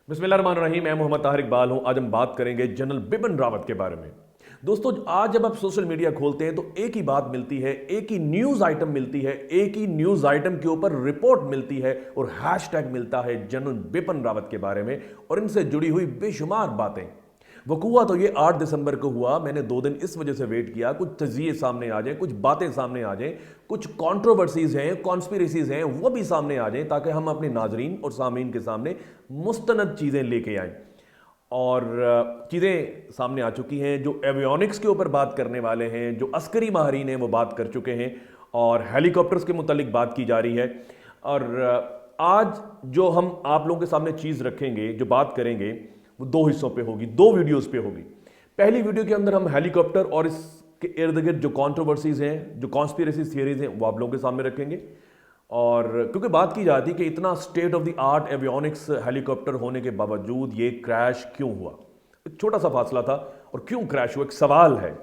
बिस्मिल्लाहिर्रहमानिर्रहीम। मैं मोहम्मद ताहिर इकबाल हूं। आज हम बात करेंगे जनरल बिपिन रावत के बारे में। दोस्तों, आज जब आप सोशल मीडिया खोलते हैं तो एक ही बात मिलती है, एक ही न्यूज आइटम मिलती है, एक ही न्यूज आइटम के ऊपर रिपोर्ट मिलती है और हैशटैग मिलता है जनरल बिपिन रावत के बारे में और इनसे जुड़ी हुई बेशुमार बातें। वकूआ तो ये 8 दिसंबर को हुआ। मैंने 2 दिन इस वजह से वेट किया, कुछ तजिए सामने आ जाएं, कुछ बातें सामने आ जाएं, कुछ कंट्रोवर्सीज हैं, कॉन्स्पिरेसीज हैं, वो भी सामने आ जाएं, ताकि हम अपने नाजरीन और सामीन के सामने मुस्तनद चीज़ें लेके आएं। और चीज़ें सामने आ चुकी हैं। जो एवियोनिक्स के ऊपर बात करने वाले हैं, जो अस्करी माहरीन हैं, वो बात कर चुके हैं और हेलीकॉप्टर्स के मुतालिक बात की जा रही है। और आज जो हम आप लोगों के सामने चीज़ रखेंगे, जो बात करेंगे, वो 2 हिस्सों पे होगी, 2 वीडियोस पे होगी। पहली वीडियो के अंदर हम हेलीकॉप्टर और इसके इर्द गिर्द जो कंट्रोवर्सीज हैं, जो कॉन्स्पिरेसी थियरीज हैं, वो आप लोगों के सामने रखेंगे। और क्योंकि बात की जाती है कि इतना state of the art avionics helicopter होने के बावजूद ये क्रैश क्यों हुआ। एक छोटा सा फासला था और क्यों क्रैश हुआ, एक सवाल है।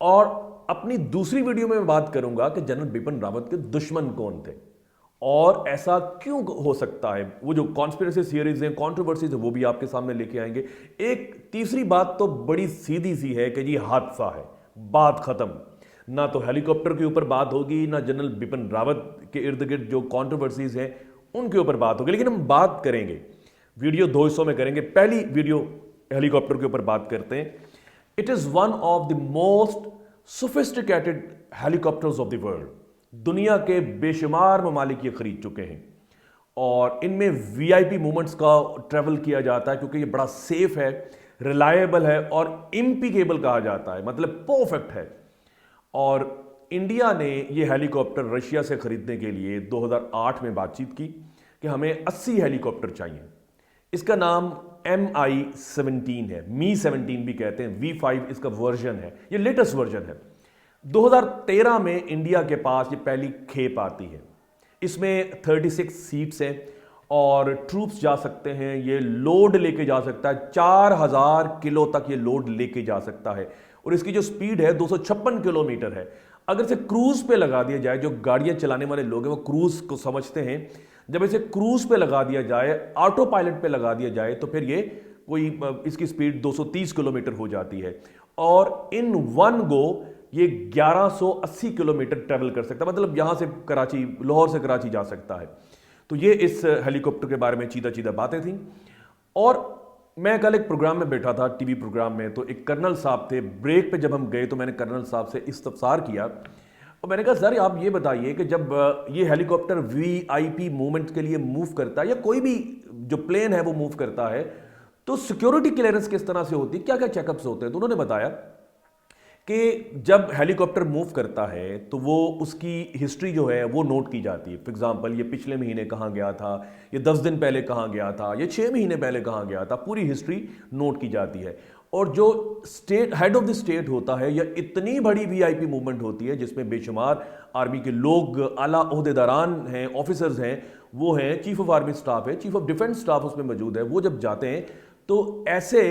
और अपनी दूसरी वीडियो में मैं बात करूंगा कि जनरल बिपिन रावत के दुश्मन कौन थे और ऐसा क्यों हो सकता है। वो जो कॉन्स्पिरेसी थियरीज हैं, कंट्रोवर्सीज है, वो भी आपके सामने लेके आएंगे। एक तीसरी बात तो बड़ी सीधी सी है कि ये हादसा है, बात खत्म। ना तो हेलीकॉप्टर के ऊपर बात होगी, ना जनरल बिपिन रावत के इर्द गिर्द जो कंट्रोवर्सीज हैं उनके ऊपर बात होगी। लेकिन हम बात करेंगे, वीडियो 2 हिस्सों में करेंगे। पहली वीडियो हेलीकॉप्टर के ऊपर बात करते हैं। It is one of the most sophisticated helicopters of the world. दुनिया के बेशुमार ममालिक ये खरीद चुके हैं और इनमें वीआईपी मूवमेंट्स का ट्रैवल किया जाता है क्योंकि ये बड़ा सेफ है, रिलायबल है और इम्पिकेबल कहा जाता है, मतलब परफेक्ट है। और इंडिया ने ये हेलीकॉप्टर रशिया से खरीदने के लिए 2008 में बातचीत की कि हमें 80 हेलीकॉप्टर चाहिए। इसका नाम MI-17 है, मी-17 भी कहते हैं, V5 इसका वर्जन है, ये लेटेस्ट वर्जन है। 2013 में इंडिया के पास ये पहली खेप आती है। इसमें 36 सीट्स हैं और ट्रूप्स जा सकते हैं। ये लोड लेके जा सकता है, 4000 किलो तक ये लोड लेके जा सकता है और इसकी जो स्पीड है 256 किलोमीटर है। अगर इसे क्रूज पे लगा दिया जाए, जो गाड़ियां चलाने वाले लोग हैं वो क्रूज को समझते हैं, जब इसे क्रूज पे लगा दिया जाए, ऑटो पायलट पे लगा दिया जाए, तो फिर ये कोई इसकी स्पीड 230 किलोमीटर हो जाती है और इन वन गो ये 1180 किलोमीटर ट्रेवल कर सकता है। मतलब यहां से कराची, लाहौर से कराची जा सकता है। तो ये इस हेलीकॉप्टर के बारे में चीदा चीदा बातें थी। और मैं कल एक प्रोग्राम में बैठा था, टीवी प्रोग्राम में, तो एक कर्नल साहब थे। ब्रेक पे जब हम गए तो मैंने कर्नल साहब से इस्तफसार किया और मैंने कहा, सर आप ये बताइए कि जब ये हेलीकॉप्टर वीआईपी मूवमेंट के लिए मूव करता है या कोई भी जो प्लेन है वो मूव करता है, तो सिक्योरिटी क्लियरेंस किस तरह से होती है, क्या क्या चेकअप्स होते हैं। तो उन्होंने बताया कि जब हेलीकॉप्टर मूव करता है तो वो उसकी हिस्ट्री जो है वो नोट की जाती है। फॉर एग्जांपल, ये पिछले महीने कहाँ गया था, ये 10 दिन पहले कहाँ गया था, ये 6 महीने पहले कहाँ गया था, पूरी हिस्ट्री नोट की जाती है। और जो state head of the state होता है, या इतनी बड़ी वीआईपी मूवमेंट होती है जिसमें बेशुमार आर्मी के लोग, आला ओहदेदारान हैं, ऑफिसर्स हैं, वो हैं, चीफ ऑफ आर्मी स्टाफ है, चीफ ऑफ डिफेंस स्टाफ उसमें मौजूद है। वो जब जाते हैं तो ऐसे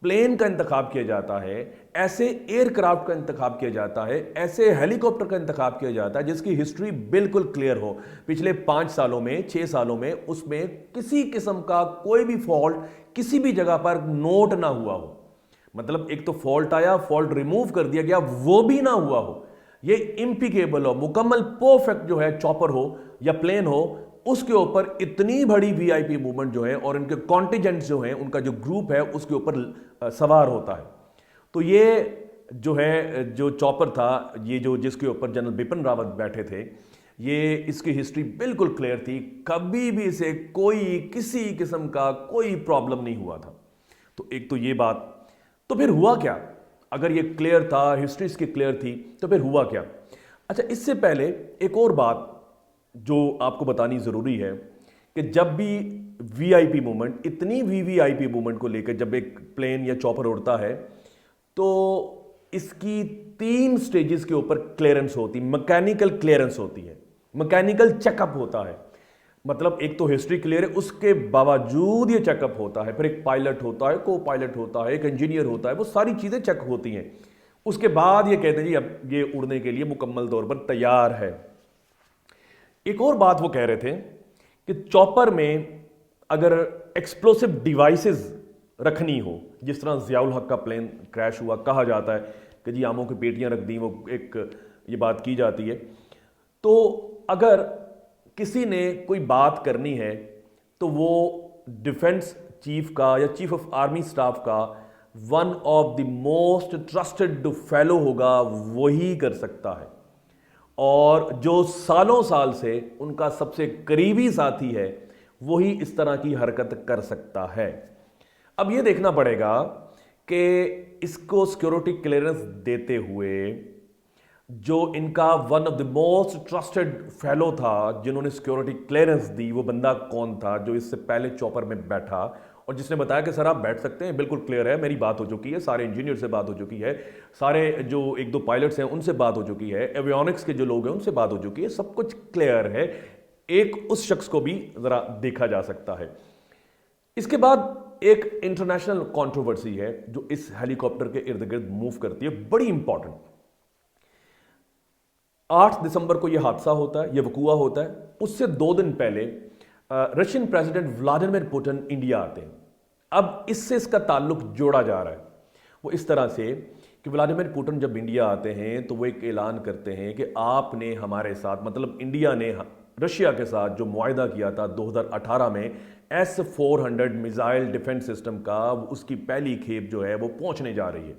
प्लेन का इंतखाब किया जाता है, ऐसे एयरक्राफ्ट का इंतखाब किया जाता है, ऐसे हेलीकॉप्टर का इंतखाब किया जाता है जिसकी हिस्ट्री बिल्कुल क्लियर हो। पिछले 5 सालों में, 6 सालों में उसमें किसी किस्म का कोई भी फॉल्ट किसी भी जगह पर नोट ना हुआ हो। मतलब एक तो फॉल्ट आया, फॉल्ट रिमूव कर दिया गया, वो भी ना हुआ हो। ये इम्पिकेबल हो, मुकम्मल परफेक्ट जो है चॉपर हो या प्लेन हो, उसके ऊपर इतनी बड़ी वीआईपी मूवमेंट जो है और इनके कॉन्टिजेंट्स जो हैं, उनका जो ग्रुप है उसके ऊपर सवार होता है। तो ये जो है, जो चॉपर था, ये जो जिसके ऊपर जनरल बिपिन रावत बैठे थे, ये इसकी हिस्ट्री बिल्कुल क्लियर थी। कभी भी इसे कोई किसी किस्म का कोई प्रॉब्लम नहीं हुआ था। तो एक तो ये बात। तो फिर हुआ क्या? अगर ये क्लियर था, हिस्ट्री इसकी क्लियर थी, तो फिर हुआ क्या? अच्छा, इससे पहले एक और बात जो आपको बतानी जरूरी है कि जब भी वीआईपी मूवमेंट, इतनी वीवीआईपी मूवमेंट को लेकर जब एक प्लेन या चॉपर उड़ता है तो इसकी 3 स्टेजेस के ऊपर क्लियरेंस होती, मैकेनिकल क्लियरेंस होती है, मैकेनिकल चेकअप होता है। मतलब एक तो हिस्ट्री क्लियर है, उसके बावजूद ये चेकअप होता है। फिर एक पायलट होता है, को पायलट होता है, एक इंजीनियर होता है, वो सारी चीजें चेक होती हैं। उसके बाद ये कहते हैं जी अब ये उड़ने के लिए मुकम्मल तौर पर तैयार है। एक और बात वो कह रहे थे कि चॉपर में अगर एक्सप्लोसिव डिवाइसेस रखनी हो, जिस तरह जियाउल हक का प्लेन क्रैश हुआ, कहा जाता है कि जी आमों की पेटियां रख दी, वो एक ये बात की जाती है। तो अगर किसी ने कोई बात करनी है तो वो डिफेंस चीफ का या चीफ ऑफ आर्मी स्टाफ का one of the most trusted fellow होगा, वही कर सकता है। और जो सालों साल से उनका सबसे करीबी साथी है, वही इस तरह की हरकत कर सकता है। अब यह देखना पड़ेगा कि इसको सिक्योरिटी क्लियरेंस देते हुए जो इनका one of the most trusted fellow था, जिन्होंने सिक्योरिटी क्लियरेंस दी, वो बंदा कौन था जो इससे पहले चॉपर में बैठा और जिसने बताया कि सर आप बैठ सकते हैं, बिल्कुल क्लियर है, मेरी बात हो चुकी है, सारे इंजीनियर से बात हो चुकी है, सारे जो एक दो पायलट्स हैं उनसे बात हो चुकी है, एवियोनिक्स के जो लोग हैं उनसे बात हो चुकी है, सब कुछ क्लियर है। एक उस शख्स को भी जरा देखा जा सकता है। इसके बाद एक इंटरनेशनल कंट्रोवर्सी है जो इस हेलीकॉप्टर के इर्द गिर्द मूव करती है, बड़ी इंपॉर्टेंट। 8 दिसंबर को यह हादसा होता है, यह वकूआ होता है। उससे 2 दिन पहले Russian president Vladimir Putin India आते हैं। अब इससे इसका ताल्लुक जोड़ा जा रहा है, वो इस तरह से कि व्लादिमीर पुतिन जब इंडिया आते हैं तो वो एक ऐलान करते हैं कि आपने हमारे साथ, मतलब इंडिया ने रशिया के साथ जो मुआहिदा किया था 2018 में S-400 मिसाइल डिफेंस सिस्टम का, उसकी पहली खेप जो है वो पहुंचने जा रही है।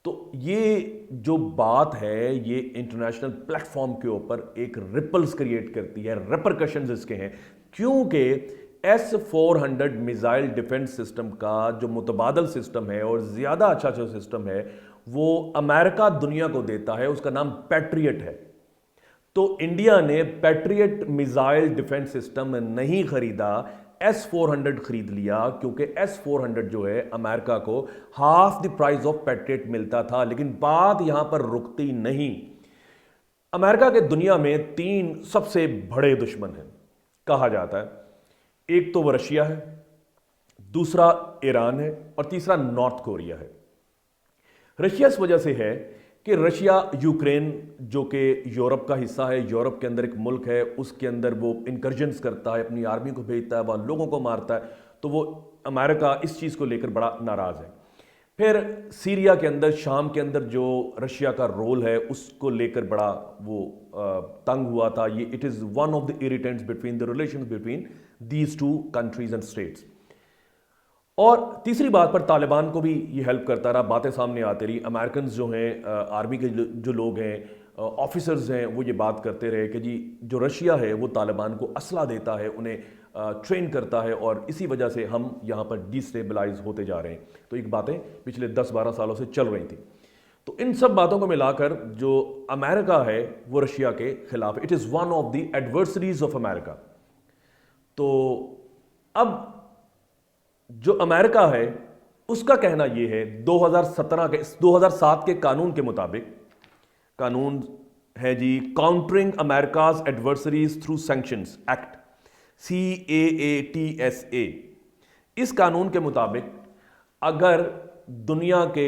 तो ये जो बात है ये इंटरनेशनल प्लेटफॉर्म के ऊपर एक रिपल्स क्रिएट करती है, रिपरकशंस इसके हैं, क्योंकि S-400 मिसाइल डिफेंस सिस्टम का जो मुतबादल सिस्टम है और ज्यादा अच्छा जो सिस्टम है वो अमेरिका दुनिया को देता है, उसका नाम पैट्रियट है। तो इंडिया ने पैट्रियट मिसाइल डिफेंस सिस्टम नहीं खरीदा, S-400 खरीद लिया, क्योंकि S-400 जो है अमेरिका को half the price of patriot मिलता था। लेकिन बात यहां पर रुकती नहीं। अमेरिका के दुनिया में 3 सबसे बड़े दुश्मन हैं कहा जाता है। एक तो वो रशिया है, दूसरा ईरान है और तीसरा नॉर्थ कोरिया है। रशिया इस वजह से है कि रशिया यूक्रेन जो कि यूरोप का हिस्सा है, यूरोप के अंदर एक मुल्क है, उसके अंदर वो इनकर्जन्स करता है, अपनी आर्मी को भेजता है, वहाँ लोगों को मारता है। तो वो अमेरिका इस चीज़ को लेकर बड़ा नाराज़ है। फिर सीरिया के अंदर, शाम के अंदर जो रशिया का रोल है उसको लेकर बड़ा वो तंग हुआ था। ये it is one of the irritants between the relations between these 2 countries and states. और तीसरी बात पर तालिबान को भी ये हेल्प करता रहा, बातें सामने आती रही। अमेरिकन जो हैं, आर्मी के जो लोग हैं, ऑफिसर्स हैं, वो ये बात करते रहे कि जी जो रशिया है वो तालिबान को असला देता है, उन्हें ट्रेन करता है और इसी वजह से हम यहाँ पर डिस्टेबलाइज होते जा रहे हैं। तो एक बातें पिछले 10-12 सालों से चल रही थी। तो इन सब बातों को मिलाकर जो अमेरिका है वो रशिया के खिलाफ, it is one of the adversaries of America. तो अब जो अमेरिका है उसका कहना यह है 2007 के कानून के मुताबिक, कानून है जी countering America's adversaries through sanctions act, CAATSA। इस कानून के मुताबिक अगर दुनिया के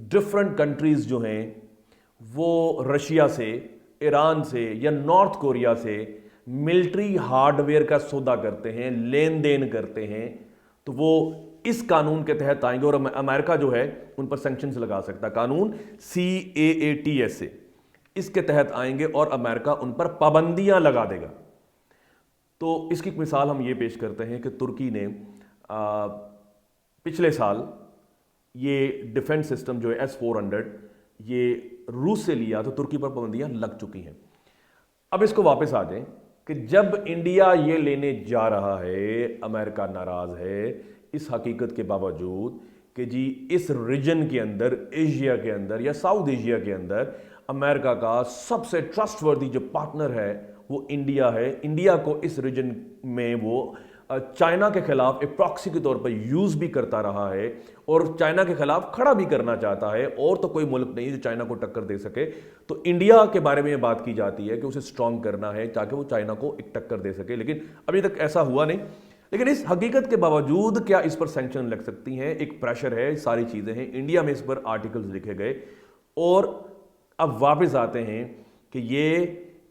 डिफरेंट कंट्रीज जो हैं वो रशिया से, ईरान से या नॉर्थ कोरिया से मिलिट्री हार्डवेयर का सौदा करते हैं, लेन देन करते हैं, तो वो इस कानून के तहत आएंगे और अमेरिका जो है उन पर सैंक्शंस लगा सकता है। कानून CAATSA इसके तहत आएंगे और अमेरिका उन पर पाबंदियां लगा देगा। तो इसकी मिसाल हम ये पेश करते हैं कि तुर्की ने पिछले साल ये डिफेंस सिस्टम जो है S-400 ये रूस से लिया, तो तुर्की पर पाबंदियां लग चुकी हैं। अब इसको वापस आ जाएं कि जब इंडिया ये लेने जा रहा है, अमेरिका नाराज है इस हकीकत के बावजूद कि जी इस रीजन के अंदर, एशिया के अंदर या साउथ एशिया के अंदर अमेरिका का सबसे ट्रस्टवर्दी जो पार्टनर है वो इंडिया है। इंडिया को इस रीजन में वो चाइना के खिलाफ एक प्रॉक्सी के तौर पर यूज भी करता रहा है और चाइना के खिलाफ खड़ा भी करना चाहता है, और तो कोई मुल्क नहीं जो चाइना को टक्कर दे सके। तो इंडिया के बारे में बात की जाती है कि उसे स्ट्रांग करना है ताकि वो चाइना को एक टक्कर दे सके, लेकिन अभी तक ऐसा हुआ नहीं। लेकिन इस हकीकत के बावजूद क्या इस पर सैंक्शन लग सकती हैं, एक प्रेशर है, सारी चीजें हैं। इंडिया में इस पर आर्टिकल्स लिखे गए और अब वापस आते हैं कि ये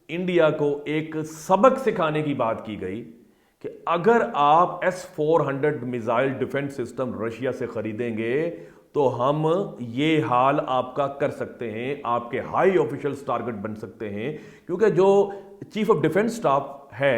इंडिया को एक सबक सिखाने की बात की गई कि अगर आप S-400 missile defence system Russia से खरीदेंगे तो हम ये हाल आपका कर सकते हैं, आपके हाई ऑफिशियल्स टारगेट बन सकते हैं। क्योंकि जो चीफ ऑफ डिफेंस स्टाफ है,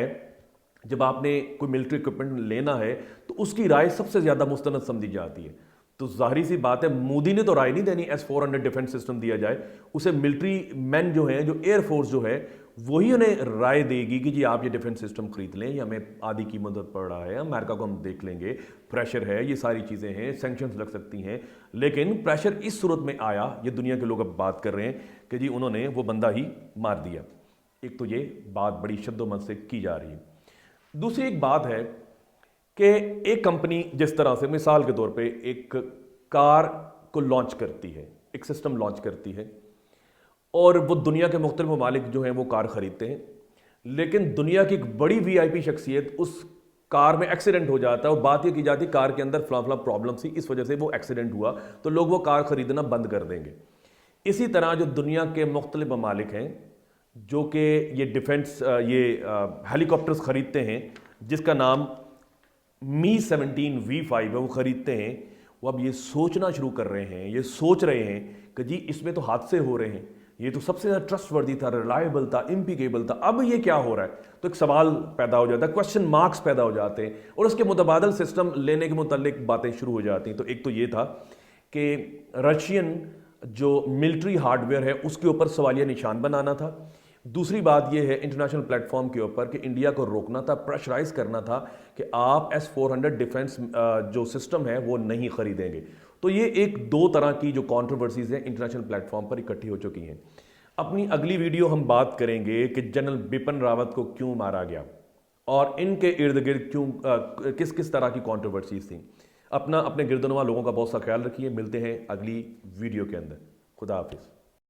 जब आपने कोई मिलिट्री इक्विपमेंट लेना है तो उसकी राय सबसे ज्यादा मुस्तनद समझी जाती है। तो जाहिर सी बात है, मोदी ने तो राय नहीं देनी S-400 डिफेंस सिस्टम दिया जाए, उसे मिलिट्री मैन जो है, जो एयरफोर्स जो है, वही उन्हें राय देगी कि जी आप ये डिफेंस सिस्टम खरीद लें, या हमें आदि की मदद पड़ रहा है, अमेरिका को हम देख लेंगे, प्रेशर है, ये सारी चीज़ें हैं, सैंक्शंस लग सकती हैं। लेकिन प्रेशर इस सूरत में आया, ये दुनिया के लोग अब बात कर रहे हैं कि जी उन्होंने वो बंदा ही मार दिया। एक तो ये बात बड़ी शद्दोमत से की जा रही है। दूसरी एक बात है कि एक कंपनी जिस तरह से मिसाल के तौर पे एक कार को लॉन्च करती है, एक सिस्टम लॉन्च करती है, और वो दुनिया के मुख्तलिफ ममालिक जो हैं वो कार खरीदते हैं, लेकिन दुनिया की एक बड़ी वीआईपी शख्सियत उस कार में एक्सीडेंट हो जाता है और बात ये की जाती है कार के अंदर फला फला प्रॉब्लम थी, इस वजह से वो एक्सीडेंट हुआ, तो लोग वो कार खरीदना बंद कर देंगे। इसी तरह जो दुनिया के मुख्तलिफ ममालिक हैं जो कि ये डिफेंस हेलीकॉप्टर्स खरीदते हैं, जिसका नाम Mi-17V5 है, वो खरीदते हैं, वो अब ये सोचना शुरू कर रहे हैं, ये सोच रहे हैं कि जी इसमें तो हादसे हो रहे हैं, ये तो सबसे ज़्यादा ट्रस्टवर्दी था, रिलायबल था, इम्पिकेबल था, अब ये क्या हो रहा है। तो एक सवाल पैदा हो जाता है, क्वेश्चन मार्क्स पैदा हो जाते हैं, और उसके मुतबादल सिस्टम लेने के मुतालिक बातें शुरू हो जाती हैं। तो एक तो ये था कि रशियन जो मिलिट्री हार्डवेयर है उसके ऊपर सवालिया निशान बनाना था। दूसरी बात यह है इंटरनेशनल प्लेटफॉर्म के ऊपर कि इंडिया को रोकना था, प्रेशराइज करना था कि आप S-400 डिफेंस जो सिस्टम है वो नहीं खरीदेंगे। तो ये एक दो तरह की जो कंट्रोवर्सीज हैं इंटरनेशनल प्लेटफॉर्म पर इकट्ठी हो चुकी हैं। अपनी अगली वीडियो हम बात करेंगे कि जनरल बिपिन रावत को क्यों मारा गया और इनके इर्द गिर्द क्यों किस किस तरह की कंट्रोवर्सीज थी। अपने गिरदनुमा लोगों का बहुत सा ख्याल रखिए। मिलते हैं अगली वीडियो के अंदर। खुदा हाफिज।